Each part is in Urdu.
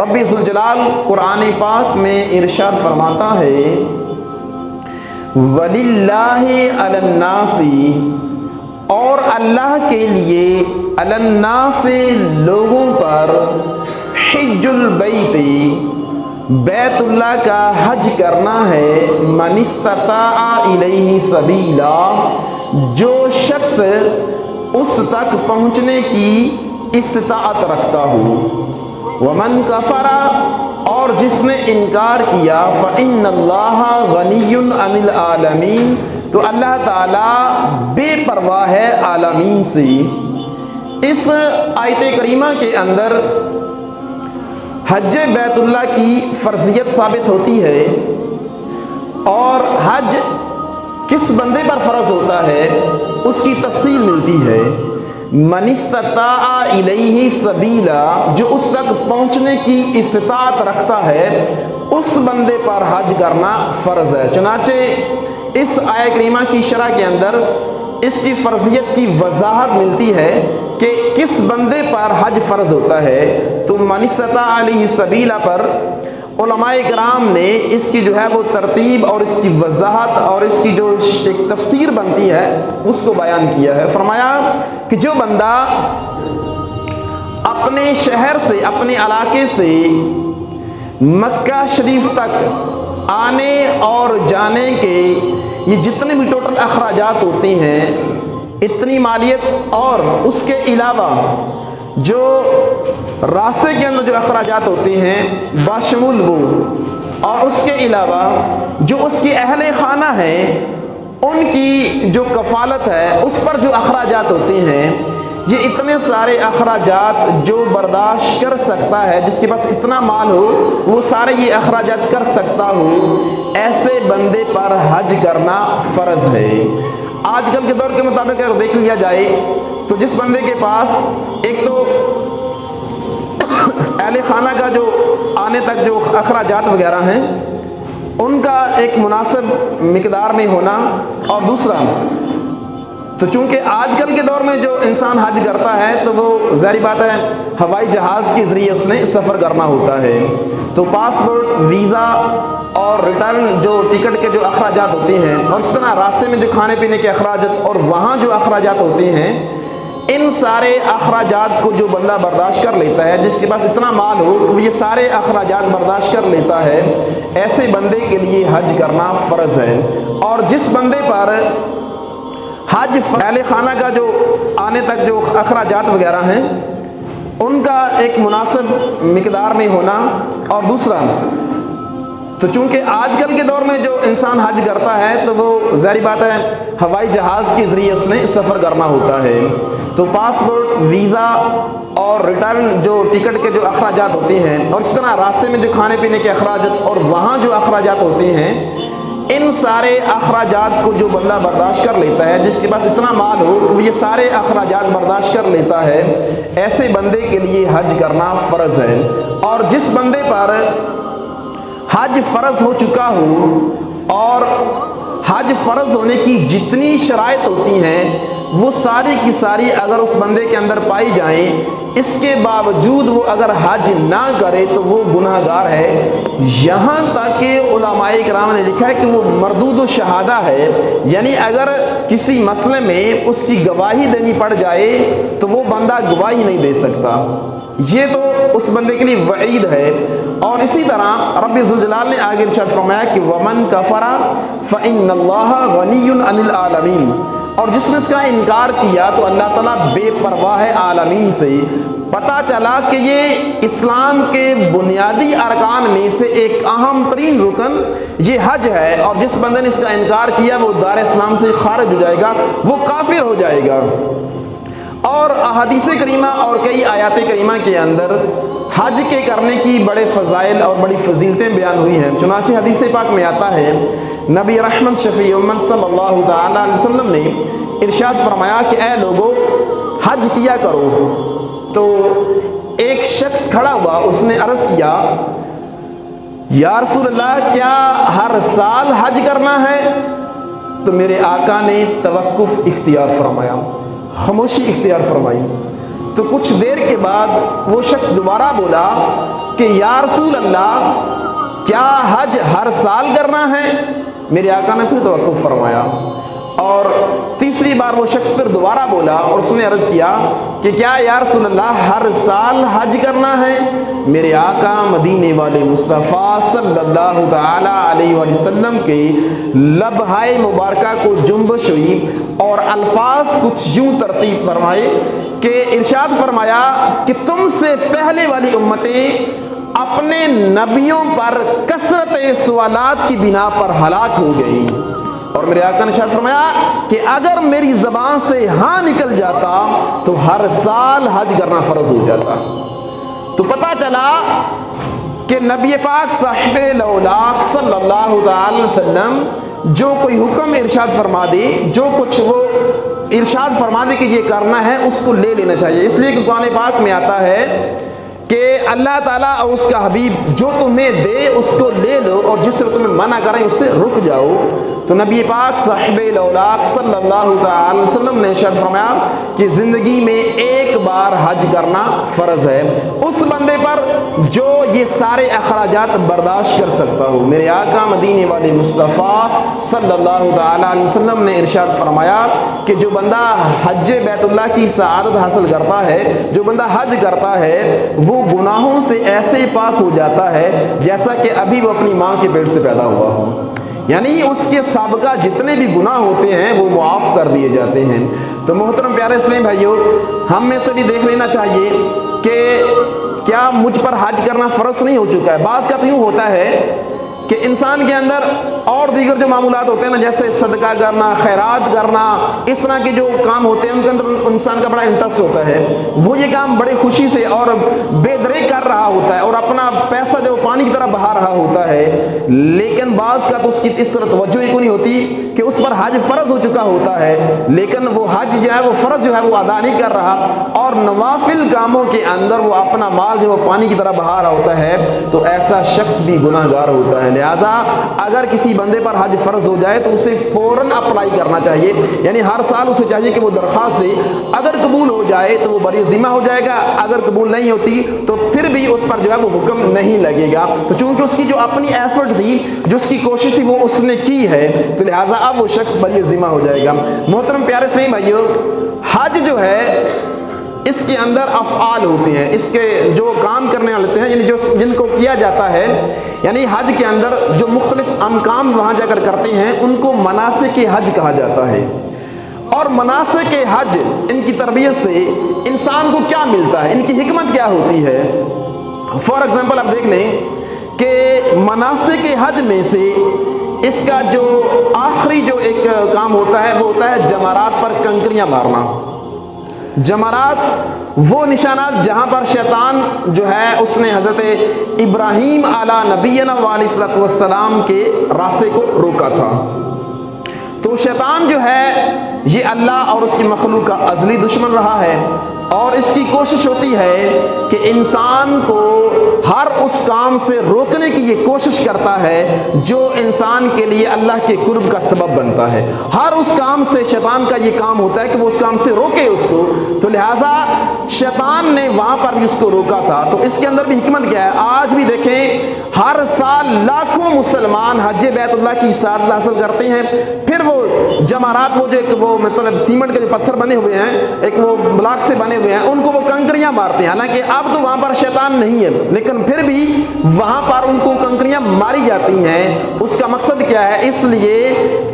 رب ذوالجلال قرآن پاک میں ارشاد فرماتا ہے وَلِلَّهِ عَلَى النَّاسِ، اور اللہ کے لیے علی الناس لوگوں پر حج البیت بیت اللہ کا حج کرنا ہے، من استطاع الیہ سبیلا، جو شخص اس تک پہنچنے کی استطاعت رکھتا ہو، ومن کفر، اور جس نے انکار کیا، فإن اللہ غنی عن العالمین، تو اللہ تعالیٰ بے پرواہ ہے عالمین سے۔ اس آیت کریمہ کے اندر حج بیت اللہ کی فرضیت ثابت ہوتی ہے، اور حج کس بندے پر فرض ہوتا ہے اس کی تفصیل ملتی ہے۔ من استطاع الیہ سبیلا، جو اس تک پہنچنے کی استطاعت رکھتا ہے اس بندے پر حج کرنا فرض ہے۔ چنانچہ اس آیت کریمہ کی شرح کے اندر اس کی فرضیت کی وضاحت ملتی ہے کہ کس بندے پر حج فرض ہوتا ہے، تو من استطاع علیہ سبیلا پر علماء کرام نے اس کی جو ہے وہ ترتیب اور اس کی وضاحت اور اس کی جو ایک تفسیر بنتی ہے اس کو بیان کیا ہے۔ فرمایا کہ جو بندہ اپنے شہر سے، اپنے علاقے سے مکہ شریف تک آنے اور جانے کے یہ جتنے بھی ٹوٹل اخراجات ہوتے ہیں، اتنی مالیت، اور اس کے علاوہ جو راستے کے اندر جو اخراجات ہوتے ہیں باشمول وہ، اور اس کے علاوہ جو اس کی اہل خانہ ہیں ان کی جو کفالت ہے اس پر جو اخراجات ہوتے ہیں، یہ اتنے سارے اخراجات جو برداشت کر سکتا ہے، جس کے پاس اتنا مال ہو وہ سارے یہ اخراجات کر سکتا ہو، ایسے بندے پر حج کرنا فرض ہے۔ آج کل کے دور کے مطابق اگر دیکھ لیا جائے تو جس بندے کے پاس ایک تو اہل خانہ کا جو آنے تک جو اخراجات وغیرہ ہیں ان کا ایک مناسب مقدار میں ہونا، اور دوسرا تو چونکہ آج کل کے دور میں جو انسان حج کرتا ہے تو وہ ظاہری بات ہے ہوائی جہاز کے ذریعے اس نے سفر کرنا ہوتا ہے، تو پاسپورٹ، ویزا اور ریٹرن جو ٹکٹ کے جو اخراجات ہوتے ہیں، اور اس طرح راستے میں جو کھانے پینے کے اخراجات اور وہاں جو اخراجات ہوتے ہیں، ان سارے اخراجات کو جو بندہ برداشت کر لیتا ہے، جس کے پاس اتنا مال ہو کہ وہ یہ سارے اخراجات برداشت کر لیتا ہے، ایسے بندے کے لیے حج کرنا فرض ہے۔ اور جس بندے پر حج اہل خانہ کا جو آنے تک جو اخراجات وغیرہ ہیں ان کا ایک مناسب مقدار میں ہونا، اور دوسرا تو چونکہ آج کل کے دور میں جو انسان حج کرتا ہے تو وہ ظاہری بات ہے ہوائی جہاز کے ذریعے اس نے سفر کرنا ہوتا ہے، تو پاسپورٹ، ویزا اور ریٹرن جو ٹکٹ کے جو اخراجات ہوتے ہیں، اور اس طرح راستے میں جو کھانے پینے کے اخراجات اور وہاں جو اخراجات ہوتے ہیں، ان سارے اخراجات کو جو بندہ برداشت کر لیتا ہے، جس کے پاس اتنا مال ہو کہ وہ یہ سارے اخراجات برداشت کر لیتا ہے، ایسے بندے کے لیے حج کرنا فرض ہے۔ اور جس بندے پر حج فرض ہو چکا ہو اور حج فرض ہونے کی جتنی شرائط ہوتی ہیں وہ ساری کی ساری اگر اس بندے کے اندر پائی جائیں، اس کے باوجود وہ اگر حج نہ کرے تو وہ گناہ گار ہے، یہاں تک کہ علماء کرام نے لکھا ہے کہ وہ مردود الشہادہ ہے، یعنی اگر کسی مسئلے میں اس کی گواہی دینی پڑ جائے تو وہ بندہ گواہی نہیں دے سکتا، یہ تو اس بندے کے لیے وعید ہے۔ اور اسی طرح رب ذوالجلال نے آگے ارشاد فرمایا کہ وَمَن كَفَرَ فَإِنَّ اللَّهَ غَنِيٌّ عَنِ الْعَالَمِينَ، اور جس نے اس کا انکار کیا تو اللہ تعالیٰ بے پرواہ ہے عالمین سے۔ پتہ چلا کہ یہ اسلام کے بنیادی ارکان میں سے ایک اہم ترین رکن یہ حج ہے، اور جس بندے نے اس کا انکار کیا وہ دار اسلام سے خارج ہو جائے گا، وہ کافر ہو جائے گا۔ اور احادیث کریمہ اور کئی آیات کریمہ کے اندر حج کے کرنے کی بڑے فضائل اور بڑی فضیلتیں بیان ہوئی ہیں۔ چنانچہ حدیث پاک میں آتا ہے نبی رحمت شفیع امت صلی اللہ تعالیٰ علیہ وسلم نے ارشاد فرمایا کہ اے لوگو حج کیا کرو۔ تو ایک شخص کھڑا ہوا، اس نے عرض کیا یا رسول اللہ کیا ہر سال حج کرنا ہے؟ تو میرے آقا نے توقف اختیار فرمایا، خاموشی اختیار فرمائی، تو کچھ دیر کے بعد وہ شخص دوبارہ بولا کہ یا رسول اللہ کیا حج ہر سال کرنا ہے؟ میرے آقا نے پھر توقف فرمایا، اور تیسری بار وہ شخص پھر دوبارہ بولا اور اس نے عرض کیا کہ کیا یا رسول اللہ ہر سال حج کرنا ہے؟ میرے آقا مدینے والے مصطفیٰ صلی اللہ تعالی علیہ وآلہ وسلم کے لبہائے مبارکہ کو جنبش ہوئی اور الفاظ کچھ یوں ترتیب فرمائے کہ ارشاد فرمایا کہ تم سے پہلے والی امتیں اپنے نبیوں پر کثرت سوالات کی بنا پر ہلاک ہو گئی، اور میرے آقا نے ارشاد فرمایا کہ اگر میری زبان سے ہاں نکل جاتا تو ہر سال حج کرنا فرض ہو جاتا۔ تو پتہ چلا کہ نبی پاک صاحب لولاک صلی اللہ علیہ وسلم جو کوئی حکم ارشاد فرما دے، جو کچھ وہ ارشاد فرما دے کہ یہ کرنا ہے، اس کو لے لینا چاہیے۔ اس لیے کہ قرآن پاک میں آتا ہے کہ اللہ تعالیٰ اور اس کا حبیب جو تمہیں دے اس کو لے لو، اور جس سے تمہیں منع کریں اس سے رک جاؤ۔ تو نبی پاک صاحب لولاک صلی اللہ تعالی وسلم نے ارشاد فرمایا کہ زندگی میں ایک بار حج کرنا فرض ہے اس بندے پر جو یہ سارے اخراجات برداشت کر سکتا ہو۔ میرے آقا مدینے والے مصطفیٰ صلی اللہ تعالی علیہ وسلم نے ارشاد فرمایا کہ جو بندہ حج بیت اللہ کی سعادت حاصل کرتا ہے، جو بندہ حج کرتا ہے، وہ گناہوں سے ایسے پاک ہو جاتا ہے جیسا کہ ابھی وہ اپنی ماں کے پیٹ سے پیدا ہوا ہو، یعنی اس کے سابقہ جتنے بھی گناہ ہوتے ہیں وہ معاف کر دیے جاتے ہیں۔ تو محترم پیارے اسلامی بھائیوں، ہم میں سے بھی دیکھ لینا چاہیے کہ کیا مجھ پر حج کرنا فرض نہیں ہو چکا ہے۔ بعض کا تو یوں ہوتا ہے کہ انسان کے اندر اور دیگر جو معمولات ہوتے ہیں نا، جیسے صدقہ کرنا، خیرات کرنا، اس طرح کے جو کام ہوتے ہیں ان کے اندر انسان کا بڑا انٹرسٹ ہوتا ہے، وہ یہ کام بڑے خوشی سے اور بے درے کر رہا ہوتا ہے اور اپنا پیسہ جو پانی کی طرح بہا رہا ہوتا ہے، لیکن بعض کا تو اس کی اس طرح توجہ ہی کو نہیں ہوتی کہ اس پر حج فرض ہو چکا ہوتا ہے، لیکن وہ حج جو ہے وہ فرض جو ہے وہ ادا نہیں کر رہا اور نوافل کاموں کے اندر وہ اپنا مال جو پانی کی طرح بہا رہا ہوتا ہے، تو ایسا شخص بھی گناہ گار ہوتا ہے۔ لہٰذا اگر کسی بندے پر حج فرض ہو جائے تو اسے فوراً اپلائی کرنا چاہیے، یعنی ہر سال اسے چاہیے کہ وہ درخواست دے، اگر قبول ہو جائے تو وہ بری ذمہ ہو جائے گا، اگر قبول نہیں ہوتی تو پھر بھی اس پر جو ہے وہ حکم نہیں لگے گا۔ تو چونکہ اس کی جو اپنی ایفرٹ تھی، جو اس کی کوشش تھی، وہ اس نے کی ہے، تو لہٰذا اب وہ شخص بری ذمہ ہو جائے گا۔ محترم پیارے اسلامی بھائیوں، حج جو ہے اس کے اندر افعال ہوتے ہیں، اس کے جو کام کرنے والے ہوتے ہیں، یعنی جو جن کو کیا جاتا ہے، یعنی حج کے اندر جو مختلف کام وہاں جا کر کرتے ہیں ان کو مناسک حج کہا جاتا ہے۔ اور مناسک حج، ان کی تربیت سے انسان کو کیا ملتا ہے، ان کی حکمت کیا ہوتی ہے؟ فار ایگزامپل آپ دیکھ لیں کہ مناسک حج میں سے اس کا جو آخری جو ایک کام ہوتا ہے وہ ہوتا ہے جمرات پر کنکریاں مارنا۔ جمرات وہ نشانات جہاں پر شیطان جو ہے اس نے حضرت ابراہیم علیہ نبینا علیہ السلام کے راستے کو روکا تھا۔ تو شیطان جو ہے یہ اللہ اور اس کی مخلوق کا ازلی دشمن رہا ہے، اور اس کی کوشش ہوتی ہے کہ انسان کو ہر اس کام سے روکنے کی یہ کوشش کرتا ہے جو انسان کے لیے اللہ کے قرب کا سبب بنتا ہے۔ ہر اس کام سے شیطان کا یہ کام ہوتا ہے کہ وہ اس کام سے روکے اس کو، تو لہٰذا شیطان نے وہاں پر بھی اس کو روکا تھا۔ تو اس کے اندر بھی حکمت کیا ہے؟ آج بھی دیکھیں ہر سال لاکھوں مسلمان حج بیت اللہ کی سعادت حاصل کرتے ہیں، پھر وہ جمرات، وہ جو ایک وہ مطلب سیمنٹ کے جو پتھر بنے ہوئے ہیں، ایک وہ بلاک سے بنے ہوئے ہیں، ان کو وہ کنکریاں مارتے ہیں، حالانکہ اب تو وہاں پر شیطان نہیں ہے، لیکن پھر بھی وہاں پر ان کو کنکریاں ماری جاتی ہیں۔ اس کا مقصد کیا ہے؟ اس لیے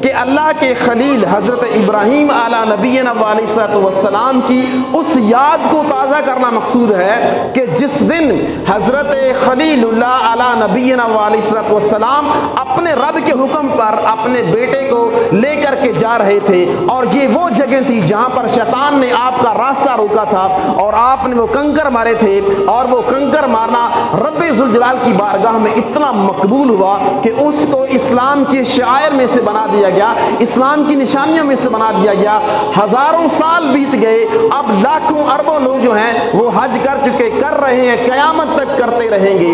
کہ اللہ کے خلیل حضرت ابراہیم علیہ نبینا علیہ السلام کی اس یاد کو تازہ کرنا مقصود ہے کہ جس دن حضرت خلیل اللہ علیہ نبینا علیہ السلام اپنے رب کے حکم پر اپنے بیٹے کو لے کر کے جا رہے تھے، اور یہ وہ جگہ تھی جہاں پر شیطان نے آپ کا راستہ روکا تھا اور آپ نے وہ کنکر مارے تھے، اور وہ کنکر مارنا رب ذوالجلال کی بارگاہ میں اتنا مقبول ہوا کہ اس کو اسلام کے شعائر میں سے بنا دیا گیا، اسلام کی نشانیوں میں سے بنا دیا گیا۔ ہزاروں سال بیت گئے، اب لاکھوں اربوں لوگ جو ہیں وہ حج کر چکے، کر رہے ہیں، قیامت تک کرتے رہیں گے،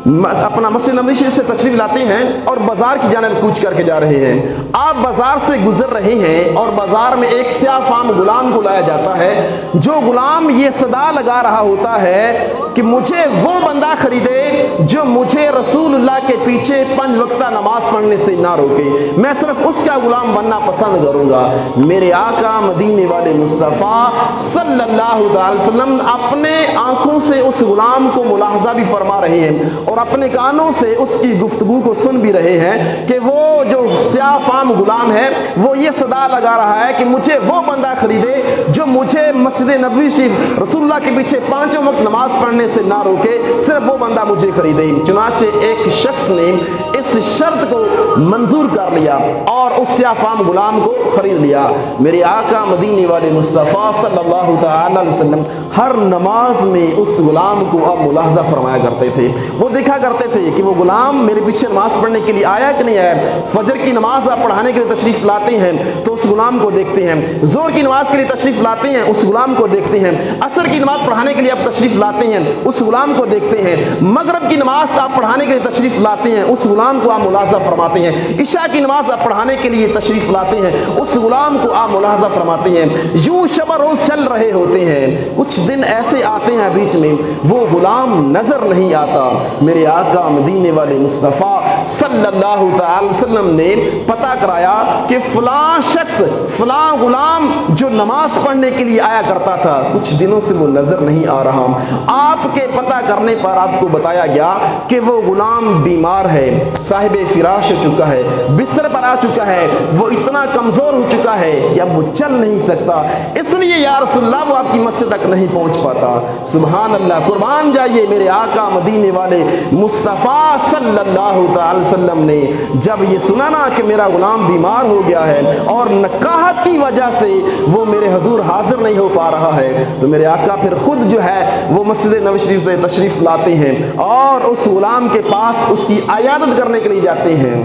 اپنا مسجد نبوی شریف سے تشریف لاتے ہیں اور بازار کی جانب کوچ کر کے جا رہے ہیں۔ آپ بازار سے گزر رہے ہیں اور بازار میں ایک سیاہ فام غلام کو لایا جاتا ہے، جو غلام یہ صدا لگا رہا ہوتا ہے کہ مجھے وہ بندہ خریدے جو مجھے رسول اللہ کے پیچھے 5 وقتہ نماز پڑھنے سے نہ روکے، میں صرف اس کا غلام بننا پسند کروں گا۔ میرے آقا مدینے والے مصطفیٰ صلی اللہ علیہ وسلم اپنے آنکھوں سے اس غلام کو ملاحظہ بھی فرما رہے ہیں اور اپنے کانوں سے اس کی گفتگو کو سن بھی رہے ہیں کہ وہ جو سیاہ فام غلام ہے وہ یہ صدا لگا رہا ہے کہ مجھے وہ بندہ خریدے جو مجھے مسجد نبوی شریف رسول اللہ کے پیچھے 5 وقت نماز پڑھنے سے نہ روکے، صرف وہ بندہ مجھے خریدے۔ چنانچہ ایک شخص نے اس شرط کو منظور کر لیا اور اس سیاہ فام غلام کو خرید لیا۔ میرے آقا مدینے والے مصطفیٰ صلی اللہ تعالی علیہ وسلم ہر نماز میں اس غلام کو اب ملاحظہ فرمایا کرتے تھے۔ وہ دیکھا کرتے تھے کہ وہ غلام میرے پیچھے نماز پڑھنے کے لیے آیا کہ نہیں آیا۔ فجر کی نماز آپ پڑھانے کے لیے تشریف لاتے ہیں تو اس غلام کو دیکھتے ہیں، ظہر کی نماز کے لیے تشریف لاتے ہیں اس غلام کو دیکھتے ہیں، عصر کی نماز پڑھانے کے لیے آپ تشریف لاتے ہیں اس غلام کو دیکھتے ہیں، مغرب کی نماز آپ پڑھانے کے لیے تشریف لاتے ہیں اس غلام کو آپ ملاحظہ فرماتے ہیں، عشاء کی نماز آپ پڑھانے کے لیے تشریف لاتے ہیں اس غلام کو آپ ملاحظہ فرماتے ہیں۔ یوں شب روز چل رہے ہوتے ہیں، کچھ دن ایسے آتے ہیں بیچ میں وہ غلام نظر نہیں آتا۔ میرے آقا مدینے والے مصطفیٰ صلی اللہ تعالی وسلم نے پتہ کرایا کہ فلاں شخص فلاں غلام جو نماز پڑھنے کے لیے آیا کرتا تھا کچھ دنوں سے وہ نظر نہیں آ رہا۔ آپ کے پتہ کرنے پر آپ کو بتایا گیا کہ وہ غلام بیمار ہے، صاحب فراش ہو چکا ہے، بستر پر آ چکا ہے، وہ اتنا کمزور ہو چکا ہے کہ اب وہ چل نہیں سکتا، اس لیے یا رسول اللہ وہ آپ کی مسجد تک نہیں پہنچ پاتا۔ سبحان اللہ، قربان جائیے میرے آقا مدینے والے مصطفیٰ صلی اللہ تعالی وسلم نے جب یہ سنا نا کہ میرا غلام بیمار ہو گیا ہے اور نکاحت کی وجہ سے وہ میرے حضور حاضر نہیں ہو پا رہا ہے، تو میرے آقا پھر خود جو ہے وہ مسجد نبوی شریف سے تشریف لاتے ہیں اور اس غلام کے پاس اس کی عیادت کرنے کے لیے جاتے ہیں۔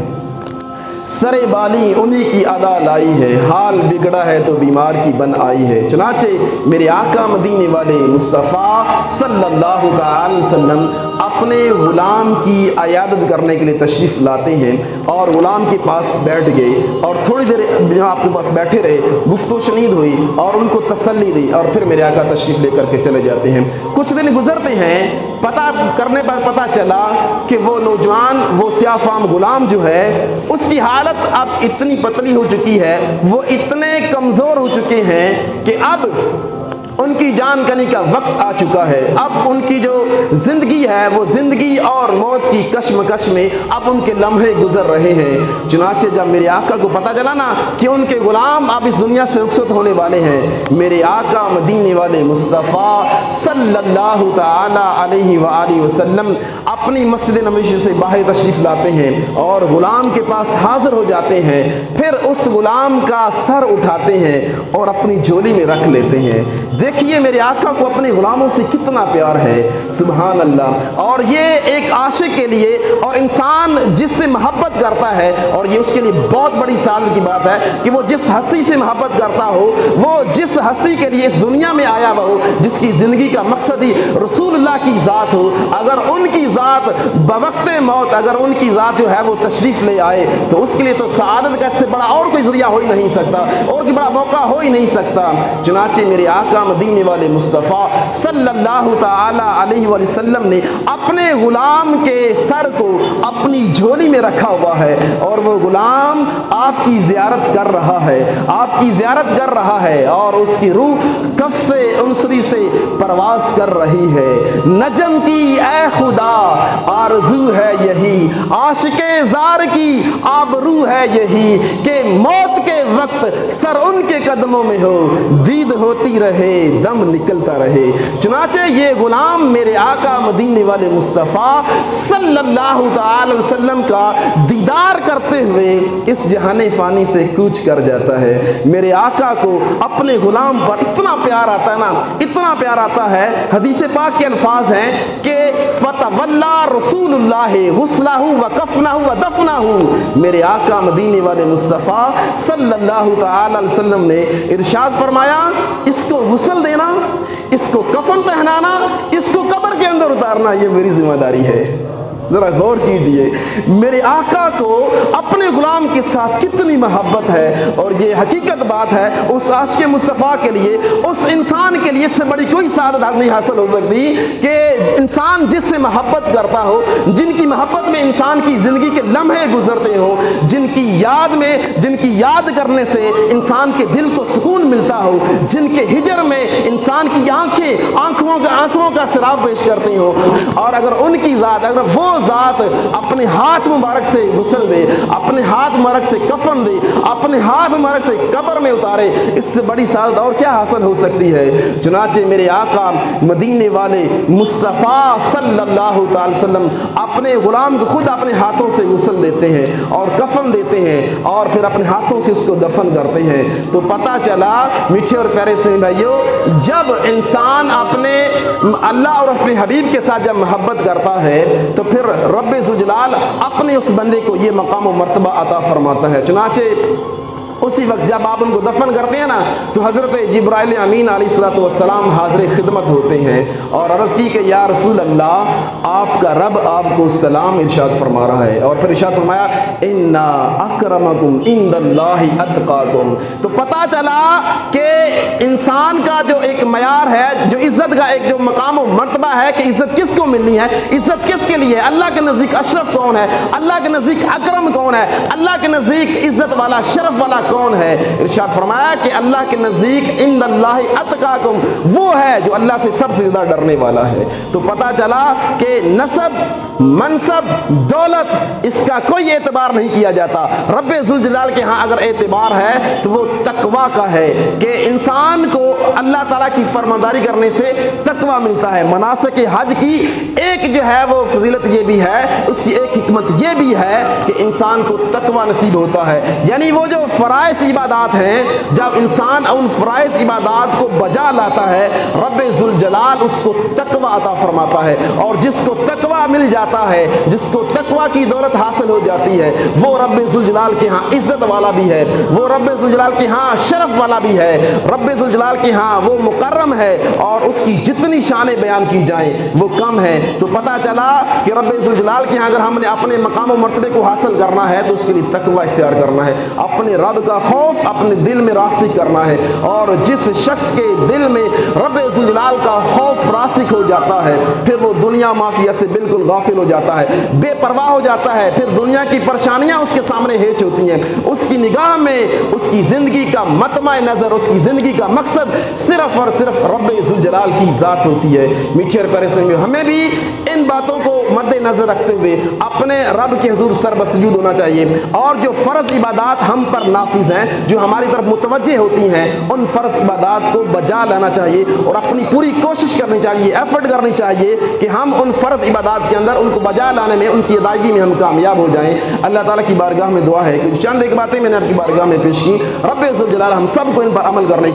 سر بالی انہی کی ادا لائی ہے، حال بگڑا ہے تو بیمار کی بن آئی ہے۔ چنانچہ میرے آقا مدینے والے مصطفیٰ صلی اللہ تعالی وسلم اپنے غلام کی عیادت کرنے کے لیے تشریف لاتے ہیں اور غلام کے پاس بیٹھ گئے اور تھوڑی دیر آپ کے پاس بیٹھے رہے، گفتگو شنید ہوئی اور ان کو تسلی دی اور پھر میرے آقا تشریف لے کر کے چلے جاتے ہیں۔ کچھ دن گزرتے ہیں، پتہ کرنے پر پتہ چلا کہ وہ نوجوان وہ سیاہ فام غلام جو ہے اس کی حالت اب اتنی پتلی ہو چکی ہے، وہ اتنے کمزور ہو چکے ہیں کہ اب ان کی جان کنی کا وقت آ چکا ہے۔ اب ان کی جو زندگی ہے وہ زندگی اور موت کی کشمکش میں اب ان کے لمحے گزر رہے ہیں۔ چنانچہ جب میرے آقا کو پتہ چلا نا کہ ان کے غلام اب اس دنیا سے رخصت ہونے والے ہیں، میرے آقا مدینے والے مصطفیٰ صلی اللہ تعالی علیہ وآلہ وسلم اپنی مسجد نبوی سے باہر تشریف لاتے ہیں اور غلام کے پاس حاضر ہو جاتے ہیں، پھر اس غلام کا سر اٹھاتے ہیں اور اپنی جھولی میں رکھ لیتے ہیں۔ دیکھیے میرے آقا کو اپنے غلاموں سے کتنا پیار ہے، سبحان اللہ۔ اور یہ ایک عاشق کے لیے اور انسان جس سے محبت کرتا ہے، اور یہ اس کے لیے بہت بڑی سعادت کی بات ہے کہ وہ جس ہستی سے محبت کرتا ہو، وہ جس ہستی کے لیے اس دنیا میں آیا ہوا ہو، جس کی زندگی کا مقصد ہی رسول اللہ کی ذات ہو، اگر ان کی ذات بوقت موت اگر ان کی ذات جو ہے وہ تشریف لے آئے تو اس کے لیے تو سعادت کا اس سے بڑا اور کوئی ذریعہ ہو ہی نہیں سکتا، اور کوئی بڑا موقع ہو ہی نہیں سکتا۔ چنانچہ میرے آقا مدینے والے مصطفیٰ صلی اللہ تعالی علیہ وآلہ وسلم نے اپنے غلام کے سر کو اپنی جھولی میں رکھا ہوا ہے اور وہ غلام آپ کی زیارت کر رہا ہے، آپ کی زیارت کر رہا ہے اور اس کی روح کف سے انصری سے پرواز کر رہی ہے۔ نجم کی اے خدا آرزو ہے یہی، عاشق زار کی آبرو ہے یہی کہ موت کے وقت سر ان کے قدموں میں ہو، دید ہوتی رہے دم نکلتا رہے۔ چنانچہ یہ غلام میرے آقا مدینے والے مصطفیٰ صلی اللہ تعالی وسلم کا دیدار کرتے ہوئے اس جہان فانی سے کوچ کر جاتا ہے۔ میرے آقا کو اپنے غلام پر اتنا پیار آتا ہے نا، اتنا پیار آتا ہے، حدیث پاک کے الفاظ ہیں کہ فتولا رسول اللہ غسلہ و کفنہ و دفنہ۔ میرے آقا مدینے والے مصطفیٰ صلی اللہ تعالی وسلم نے ارشاد فرمایا اس کو غسل دینا، اس کو کفن پہنانا، اس کو قبر کے اندر اتارنا یہ میری ذمہ داری ہے۔ ذرا غور کیجئے میرے آقا کو اپنے غلام کے ساتھ کتنی محبت ہے، اور یہ حقیقت بات ہے اس عاشق مصطفیٰ کے لیے، اس انسان کے لیے اس سے بڑی کوئی سعادت نہیں حاصل ہو سکتی کہ انسان جس سے محبت کرتا ہو، جن کی محبت میں انسان کی زندگی کے لمحے گزرتے ہوں، جن کی یاد کرنے سے انسان کے دل کو سکون ملتا ہو، جن کے ہجر میں انسان کی آنکھوں کا آنسوؤں کا سراب پیش کرتی ہو، اور اگر ان کی ذات، اگر وہ ذات اپنے ہاتھ مبارک سے غسل دے، اپنے ہاتھ مبارک سے کفن دے، اپنے ہاتھ مبارک سے قبر میں اتارے، اس سے بڑی سعادت اور کیا حاصل ہو سکتی ہے؟ چنانچہ میرے آقا مدینے والے مصطفیٰ صلی اللہ تعالی وسلم اپنے غلام کو خود اپنے ہاتھوں سے غسل دیتے ہیں اور کفن دیتے ہیں اور پھر اپنے ہاتھوں سے اس کو دفن کرتے ہیں۔ تو پتہ چلا میٹھے اور پیارے اسلامی بھائیوں، جب انسان اپنے اللہ اور اپنے حبیب کے ساتھ جب محبت کرتا ہے تو پھر رب ذوالجلال اپنے اس بندے کو یہ مقام و مرتبہ عطا فرماتا ہے۔ چنانچہ اسی وقت جب آپ ان کو دفن کرتے ہیں نا تو حضرت جبرائیل امین علیہ السلام حاضر خدمت ہوتے ہیں اور عرض کی کہ یا رسول اللہ، آپ کا رب آپ کو سلام ارشاد فرما رہا ہے، اور پھر ارشاد فرمایا ان اکرمکم عند اللہ اتقاکم۔ تو پتہ چلا کہ انسان کا جو ایک معیار ہے، جو عزت کا ایک جو مقام و مرتبہ ہے کہ عزت کس کو ملنی ہے، عزت کس کے لیے ہے، اللہ کے نزدیک اشرف کون ہے، اللہ کے نزدیک اکرم کون ہے، اللہ کے نزدیک عزت والا شرف والا کون ہے؟ ارشاد فرمایا کہ اللہ کے نزدیک عند اللہ اتقاکم، وہ ہے جو اللہ سے سب سے زیادہ ڈرنے والا ہے۔ تو پتہ چلا کہ نسب، منصب، دولت اس کا کوئی اعتبار نہیں کیا جاتا، رب ذوالجلال کے ہاں اگر اعتبار ہے تو وہ تقوی کا ہے کہ انسان کو اللہ تعالیٰ کی فرمانبرداری کرنے سے تقوی ملتا ہے۔ مناسک حج کی ایک جو ہے وہ فضیلت یہ بھی ہے، اس کی ایک حکمت یہ بھی ہے کہ انسان کو تقوی نصیب ہوتا ہے، یعنی وہ جو فرائض عبادات ہیں، جب انسان ان فرائض عبادات کو بجا لاتا ہے رب ذوالجلال اس کو تقوی عطا فرماتا ہے، اور جس کو تقوی مل جاتا ہے، جس کو تقوی کی دولت حاصل ہو جاتی ہے، وہ رب ذوالجلال کے ہاں عزت والا بھی ہے، وہ رب ذوالجلال کے ہاں شرف والا بھی ہے، رب ذوالجلال کے ہاں وہ مکرم ہے، اور اس کی جتنی شانیں بیان کی جائیں وہ کم ہے۔ تو پتہ چلا کہ رب ذوالجلال کے ہاں اگر ہم نے اپنے مقام و مرتبے کو حاصل کرنا ہے تو اس کے لیے تقوی اختیار کرنا ہے، اپنے رب کا خوف اپنے دل میں راسخ کرنا ہے، اور جس شخص کے دل میں رب ذوالجلال کا خوف راسخ ہو جاتا ہے پھر وہ دنیا مافیا سے بالکل غافل ہو جاتا ہے، بے پرواہ ہو جاتا ہے، پھر دنیا کی پریشانیاں اس کے سامنے ہیچ ہوتی ہیں، اس کی نگاہ میں اس کی زندگی کا مطمع نظر، اس کی زندگی کا مقصد صرف اور صرف رب ذوالجلال کی ذات ہوتی ہے۔ میٹھے اور پیارے اسلامی، ہمیں بھی ان باتوں کو مد نظر رکھتے ہوئے اپنے رب کے حضور سر بسجود ہونا چاہیے، اور جو فرض عبادات ہم پر نافذ ہیں، جو ہماری طرف متوجہ ہوتی ہیں، ان فرض عبادات کو بجا لانا چاہیے اور اپنی پوری کوشش کرنی چاہیے، ایفرٹ کرنی چاہیے کہ ہم ان فرض عبادات کے اندر ان کو بجا لانے میں، ان کی ادائیگی میں ہم کامیاب ہو جائیں۔ اللہ تعالیٰ کی بارگاہ میں دعا ہے کہ چند ایک باتیں میں نے آپ کی بارگاہ میں پیش کی، رب ذوالجلال ہم سب کو ان پر عمل کرنے